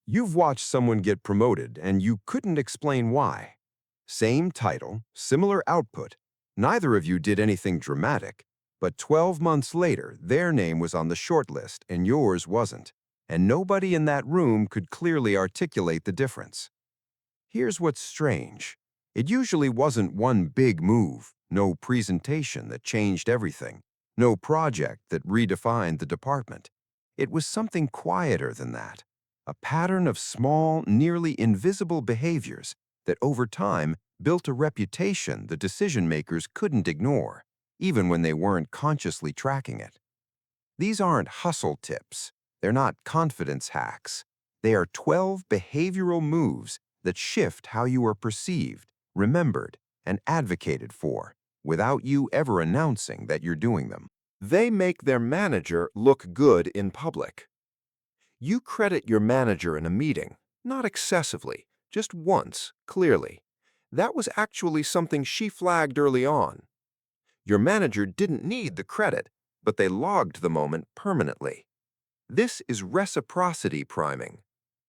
You've watched someone get promoted and you couldn't explain why. Same title, similar output. Neither of you did anything dramatic, but 12 months later, their name was on the shortlist and yours wasn't, and nobody in that room could clearly articulate the difference. Here's what's strange. It usually wasn't one big move, no presentation that changed everything, no project that redefined the department. It was something quieter than that, a pattern of small, nearly invisible behaviors that over time built a reputation the decision makers couldn't ignore, even when they weren't consciously tracking it. These aren't hustle tips. They're not confidence hacks. They are 12 behavioral moves that shift how you are perceived, remembered, and advocated for, without you ever announcing that you're doing them. They make their manager look good in public. You credit your manager in a meeting, not excessively, just once, clearly. That was actually something she flagged early on. Your manager didn't need the credit, but they logged the moment permanently. This is reciprocity priming.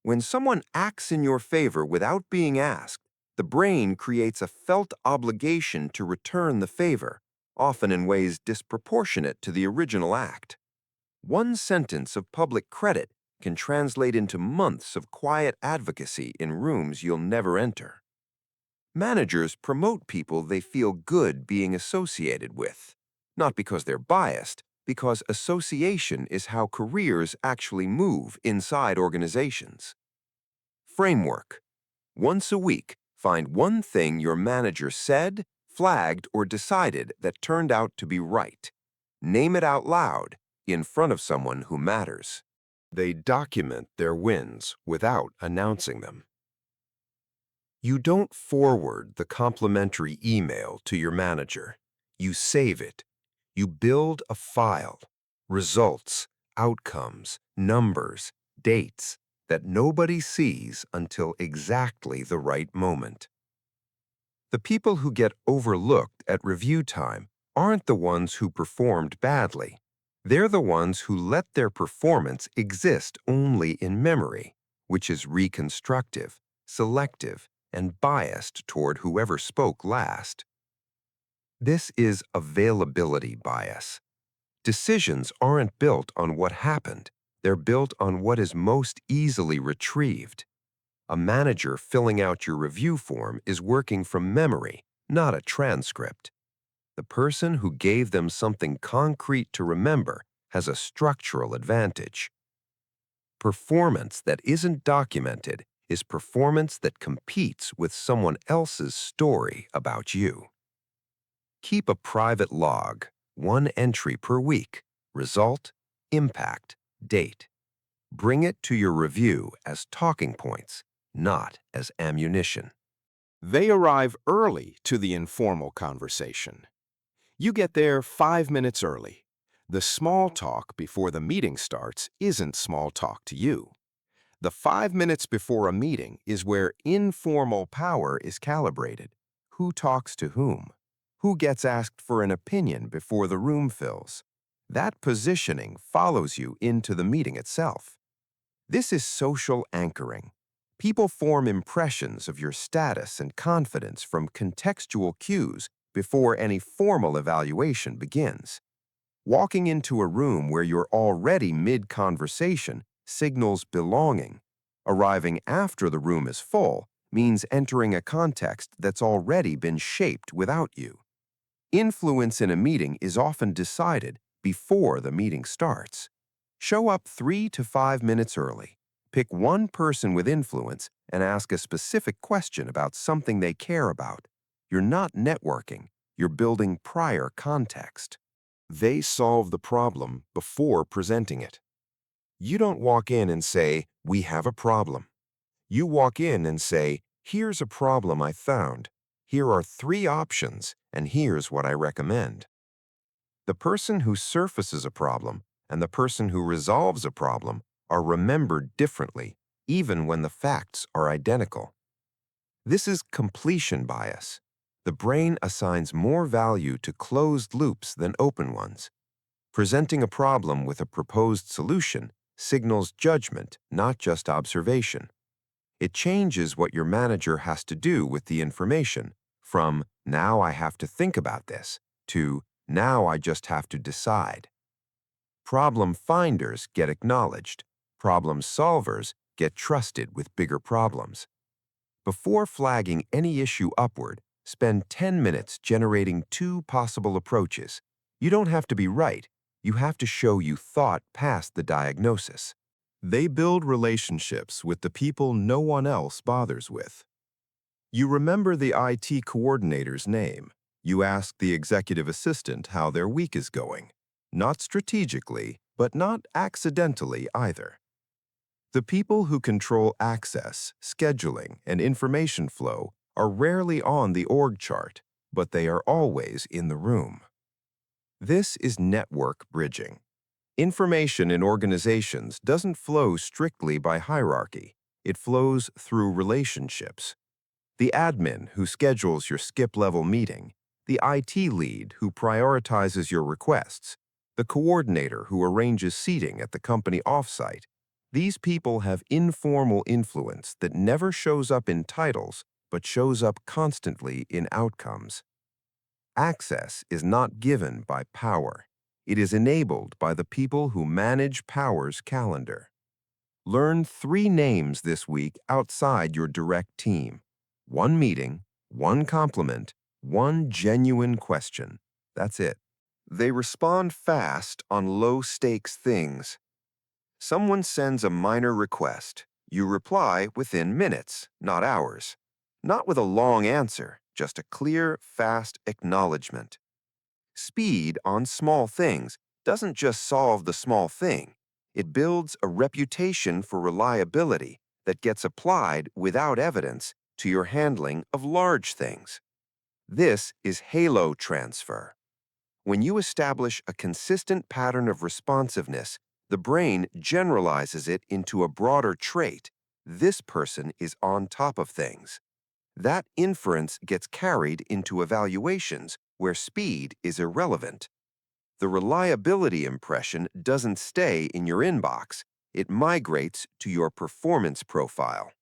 When someone acts in your favor without being asked, the brain creates a felt obligation to return the favor, often in ways disproportionate to the original act. One sentence of public credit can translate into months of quiet advocacy in rooms you'll never enter. Managers promote people they feel good being associated with, not because they're biased, because association is how careers actually move inside organizations. Framework. Once a week, find one thing your manager said, flagged, or decided that turned out to be right. Name it out loud, in front of someone who matters. They document their wins without announcing them. You don't forward the complimentary email to your manager. You save it. You build a file, results, outcomes, numbers, dates that nobody sees until exactly the right moment. The people who get overlooked at review time aren't the ones who performed badly. They're the ones who let their performance exist only in memory, which is reconstructive, selective, and biased toward whoever spoke last. This is availability bias. Decisions aren't built on what happened. They're built on what is most easily retrieved. A manager filling out your review form is working from memory, not a transcript. The person who gave them something concrete to remember has a structural advantage. Performance that isn't documented is performance that competes with someone else's story about you. Keep a private log, one entry per week, result, impact, date. Bring it to your review as talking points, not as ammunition. They arrive early to the informal conversation. You get there 5 minutes early. The small talk before the meeting starts isn't small talk to you. The 5 minutes before a meeting is where informal power is calibrated. Who talks to whom? Who gets asked for an opinion before the room fills? That positioning follows you into the meeting itself. This is social anchoring. People form impressions of your status and confidence from contextual cues before any formal evaluation begins. Walking into a room where you're already mid-conversation signals belonging. Arriving after the room is full means entering a context that's already been shaped without you. Influence in a meeting is often decided before the meeting starts. Show up 3 to 5 minutes early. Pick one person with influence and ask a specific question about something they care about. You're not networking, you're building prior context. They solve the problem before presenting it. You don't walk in and say, "We have a problem." You walk in and say, "Here's a problem I found. Here are 3 options, and here's what I recommend." The person who surfaces a problem and the person who resolves a problem are remembered differently, even when the facts are identical. This is completion bias. The brain assigns more value to closed loops than open ones. Presenting a problem with a proposed solution signals judgment, not just observation. It changes what your manager has to do with the information, from "now I have to think about this" to "now I just have to decide." Problem finders get acknowledged. Problem solvers get trusted with bigger problems. Before flagging any issue upward, spend 10 minutes generating two possible approaches. You don't have to be right. You have to show you thought past the diagnosis. They build relationships with the people no one else bothers with. You remember the IT coordinator's name. You ask the executive assistant how their week is going. Not strategically, but not accidentally either. The people who control access, scheduling, and information flow are rarely on the org chart, but they are always in the room. This is network bridging. Information in organizations doesn't flow strictly by hierarchy. It flows through relationships. The admin who schedules your skip-level meeting, the IT lead who prioritizes your requests, the coordinator who arranges seating at the company offsite. These people have informal influence that never shows up in titles, but shows up constantly in outcomes. Access is not given by power. It is enabled by the people who manage power's calendar. Learn 3 names this week outside your direct team. 1 meeting, 1 compliment, 1 genuine question. That's it. They respond fast on low-stakes things. Someone sends a minor request. You reply within minutes, not hours. Not with a long answer, just a clear, fast acknowledgement. Speed on small things doesn't just solve the small thing. It builds a reputation for reliability that gets applied without evidence to your handling of large things. This is halo transfer. When you establish a consistent pattern of responsiveness, the brain generalizes it into a broader trait. This person is on top of things. That inference gets carried into evaluations where speed is irrelevant. The reliability impression doesn't stay in your inbox. It migrates to your performance profile.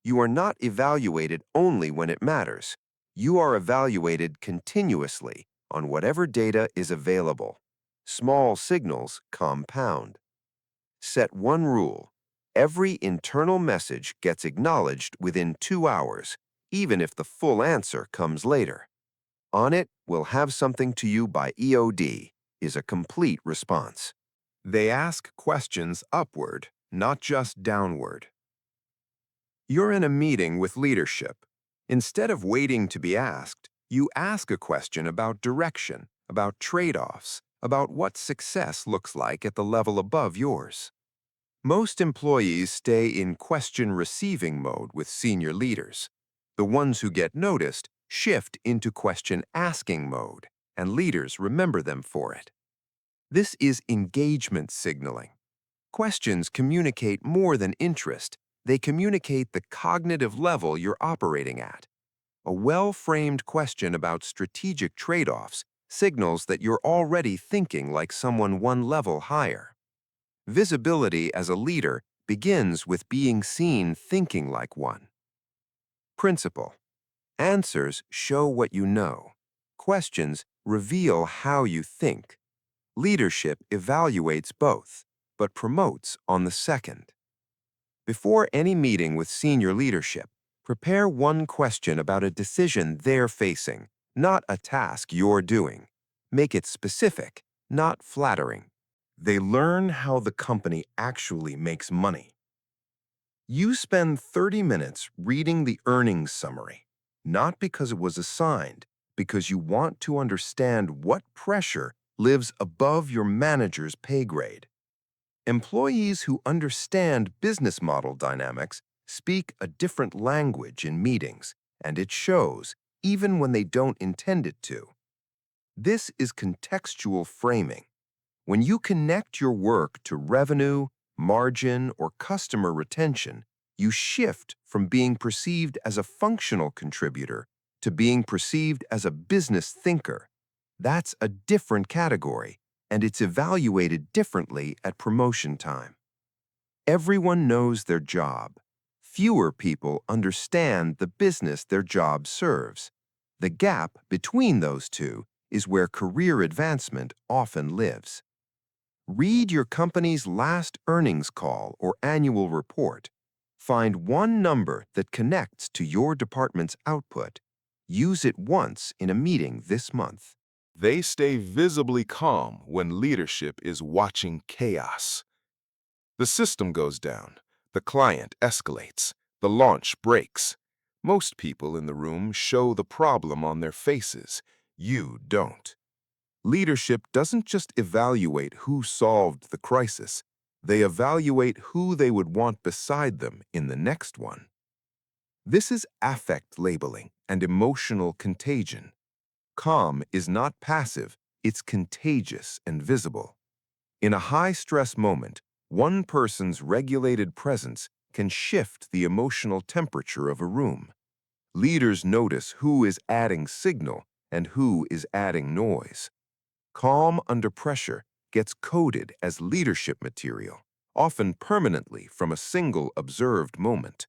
You are not evaluated only when it matters. You are evaluated continuously on whatever data is available. Small signals compound. Set one rule. Every internal message gets acknowledged within 2 hours, even if the full answer comes later. On it will have something to you by EOD is a complete response. They ask questions upward, not just downward. You're in a meeting with leadership. Instead of waiting to be asked, you ask a question about direction, about trade-offs, about what success looks like at the level above yours. Most employees stay in question-receiving mode with senior leaders. The ones who get noticed shift into question-asking mode, and leaders remember them for it. This is engagement signaling. Questions communicate more than interest. They communicate the cognitive level you're operating at. A well-framed question about strategic trade-offs signals that you're already thinking like someone one level higher. Visibility as a leader begins with being seen thinking like one. Principle. Answers show what you know. Questions reveal how you think. Leadership evaluates both, but promotes on the second. Before any meeting with senior leadership, prepare one question about a decision they're facing, not a task you're doing. Make it specific, not flattering. They learn how the company actually makes money. You spend 30 minutes reading the earnings summary, not because it was assigned, because you want to understand what pressure lives above your manager's pay grade. Employees who understand business model dynamics speak a different language in meetings, and it shows, even when they don't intend it to. This is contextual framing. When you connect your work to revenue, margin, or customer retention, you shift from being perceived as a functional contributor to being perceived as a business thinker. That's a different category, and it's evaluated differently at promotion time. Everyone knows their job. Fewer people understand the business their job serves. The gap between those two is where career advancement often lives. Read your company's last earnings call or annual report. Find one number that connects to your department's output. Use it once in a meeting this month. They stay visibly calm when leadership is watching chaos. The system goes down, the client escalates, the launch breaks. Most people in the room show the problem on their faces. You don't. Leadership doesn't just evaluate who solved the crisis. They evaluate who they would want beside them in the next one. This is affect labeling and emotional contagion. Calm is not passive, it's contagious and visible. In a high-stress moment, one person's regulated presence can shift the emotional temperature of a room. Leaders notice who is adding signal and who is adding noise. Calm under pressure gets coded as leadership material, often permanently from a single observed moment.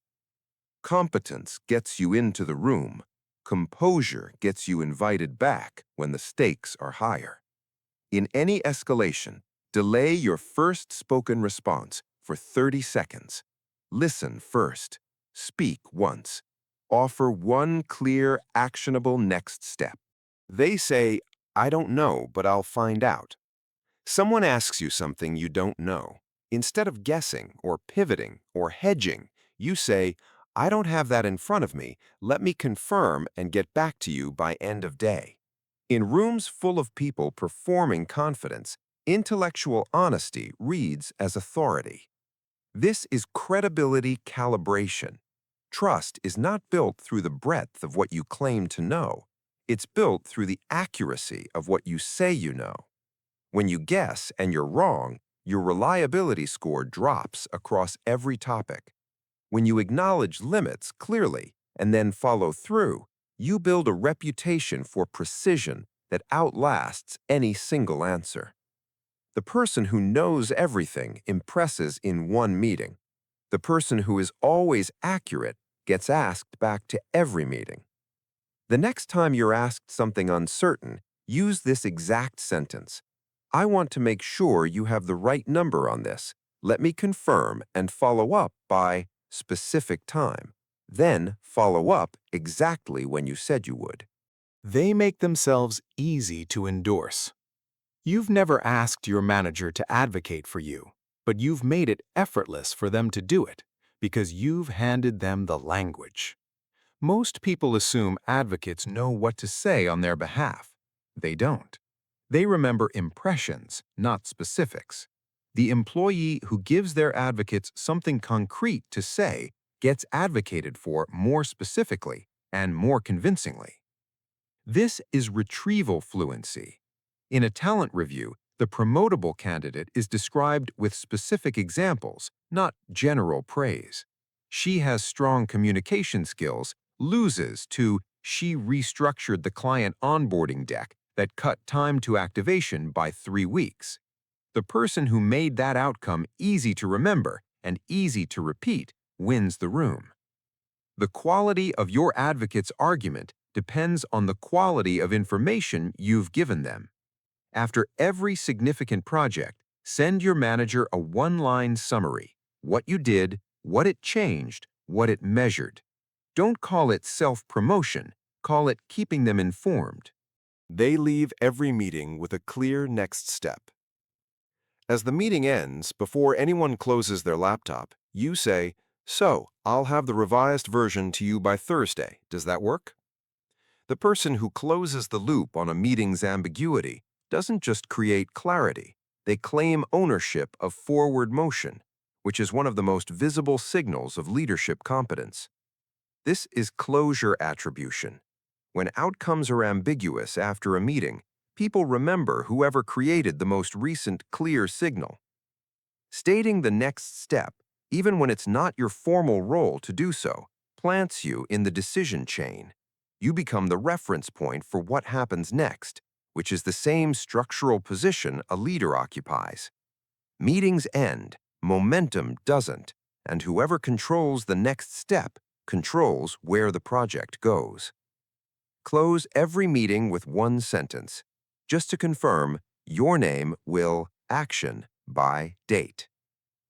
Competence gets you into the room. Composure gets you invited back when the stakes are higher. In any escalation, delay your first spoken response for 30 seconds. Listen first. Speak once. Offer one clear, actionable next step. They say, "I don't know, but I'll find out." Someone asks you something you don't know. Instead of guessing or pivoting or hedging, you say, "I don't have that in front of me. Let me confirm and get back to you by end of day." In rooms full of people performing confidence, intellectual honesty reads as authority. This is credibility calibration. Trust is not built through the breadth of what you claim to know. It's built through the accuracy of what you say you know. When you guess and you're wrong, your reliability score drops across every topic. When you acknowledge limits clearly and then follow through, you build a reputation for precision that outlasts any single answer. The person who knows everything impresses in one meeting. The person who is always accurate gets asked back to every meeting. The next time you're asked something uncertain, use this exact sentence. "I want to make sure you have the right number on this. Let me confirm and follow up by specific time." Then follow up exactly when you said you would. They make themselves easy to endorse. You've never asked your manager to advocate for you, but you've made it effortless for them to do it because you've handed them the language. Most people assume advocates know what to say on their behalf. They don't. They remember impressions, not specifics. The employee who gives their advocates something concrete to say gets advocated for more specifically and more convincingly. This is retrieval fluency. In a talent review, the promotable candidate is described with specific examples, not general praise. "She has strong communication skills" loses to "she restructured the client onboarding deck that cut time to activation by 3 weeks." The person who made that outcome easy to remember and easy to repeat wins the room. The quality of your advocate's argument depends on the quality of information you've given them. After every significant project, send your manager a one-line summary: what you did, what it changed, what it measured. Don't call it self-promotion, call it keeping them informed. They leave every meeting with a clear next step. As the meeting ends, before anyone closes their laptop, you say, "So, I'll have the revised version to you by Thursday. Does that work?" The person who closes the loop on a meeting's ambiguity doesn't just create clarity, they claim ownership of forward motion, which is one of the most visible signals of leadership competence. This is closure attribution. When outcomes are ambiguous after a meeting, people remember whoever created the most recent clear signal. Stating the next step, even when it's not your formal role to do so, plants you in the decision chain. You become the reference point for what happens next, which is the same structural position a leader occupies. Meetings end, Momentum doesn't, and whoever controls the next step controls where the project goes. Close every meeting with one sentence. Just to confirm, your name will action by date.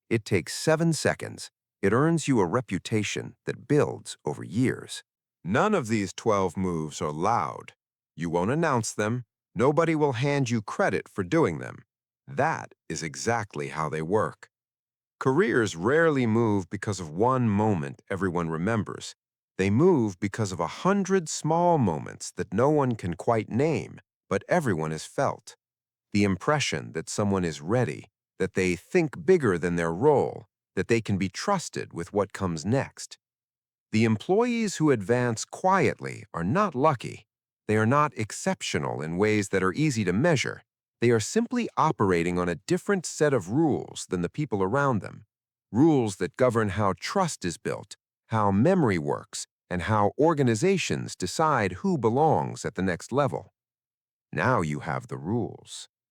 It takes 7 seconds. It earns you a reputation that builds over years. None of these 12 moves are loud. You won't announce them. Nobody will hand you credit for doing them. That is exactly how they work. Careers rarely move because of one moment everyone remembers. They move because of 100 small moments that no one can quite name, but everyone has felt. The impression that someone is ready, that they think bigger than their role, that they can be trusted with what comes next. The employees who advance quietly are not lucky. They are not exceptional in ways that are easy to measure. They are simply operating on a different set of rules than the people around them. Rules that govern how trust is built, how memory works, and how organizations decide who belongs at the next level. Now you have the rules.